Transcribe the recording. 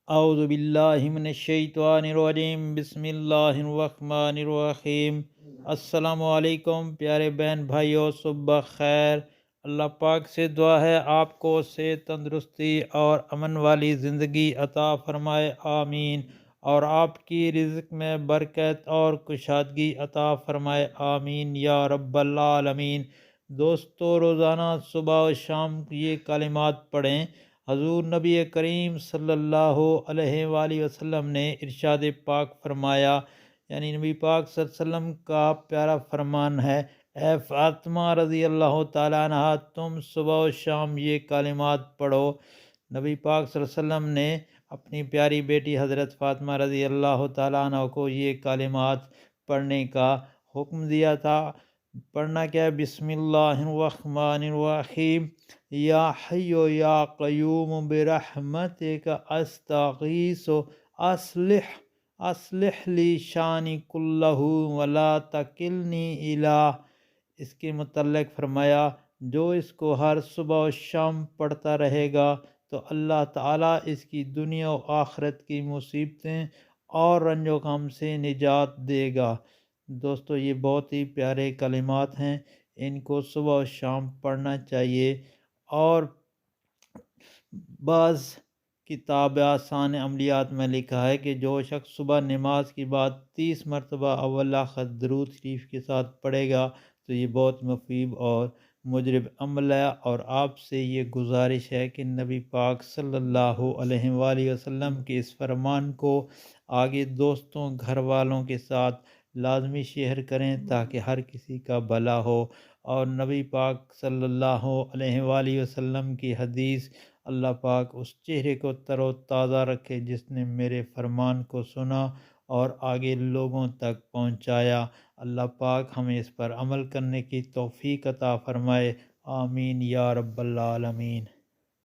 اعوذ باللہ من الشیطان الرجیم، بسم اللہ الرحمن الرحیم۔ السلام علیکم پیارے بہن بھائیو، صبح خیر۔ اللہ پاک سے دعا ہے آپ کو صحت، تندرستی اور امن والی زندگی عطا فرمائے، آمین۔ اور آپ کی رزق میں برکت اور کشادگی عطا فرمائے، آمین یا رب العالمین۔ دوستو، روزانہ صبح و شام یہ کلمات پڑھیں۔ حضور نبی کریم صلی اللہ علیہ وآلہ وسلم نے ارشاد پاک فرمایا، یعنی نبی پاک صلی اللہ علیہ وسلم کا پیارا فرمان ہے، اے فاطمہ رضی اللہ تعالیٰ عنہ، تم صبح و شام یہ کلمات پڑھو۔ نبی پاک صلی اللہ علیہ وسلم نے اپنی پیاری بیٹی حضرت فاطمہ رضی اللہ تعالیٰ عنہ کو یہ کلمات پڑھنے کا حکم دیا تھا۔ پڑھنا کیا ہے؟ بسم اللہ الرحمن الرحیم، یا حی یا قیوم برحمتک استغیث اصلح لی شانی کلہ ولا تکلنی الی۔ اس کے متعلق فرمایا، جو اس کو ہر صبح و شام پڑھتا رہے گا تو اللہ تعالیٰ اس کی دنیا و آخرت کی مصیبتیں اور رنج و غم سے نجات دے گا۔ دوستو، یہ بہت ہی پیارے کلمات ہیں، ان کو صبح و شام پڑھنا چاہیے۔ اور بعض کتاب آسان عملیات میں لکھا ہے کہ جو شخص صبح نماز کے بعد 30 مرتبہ اول آخر درود شریف کے ساتھ پڑھے گا تو یہ بہت مفید اور مجرب عمل ہے۔ اور آپ سے یہ گزارش ہے کہ نبی پاک صلی اللہ علیہ وآلہ وسلم کے اس فرمان کو آگے دوستوں، گھر والوں کے ساتھ لازمی شیئر کریں تاکہ ہر کسی کا بھلا ہو۔ اور نبی پاک صلی اللہ علیہ وآلہ وسلم کی حدیث، اللہ پاک اس چہرے کو تر و تازہ رکھے جس نے میرے فرمان کو سنا اور آگے لوگوں تک پہنچایا۔ اللہ پاک ہمیں اس پر عمل کرنے کی توفیق عطا فرمائے، آمین یا رب العالمین۔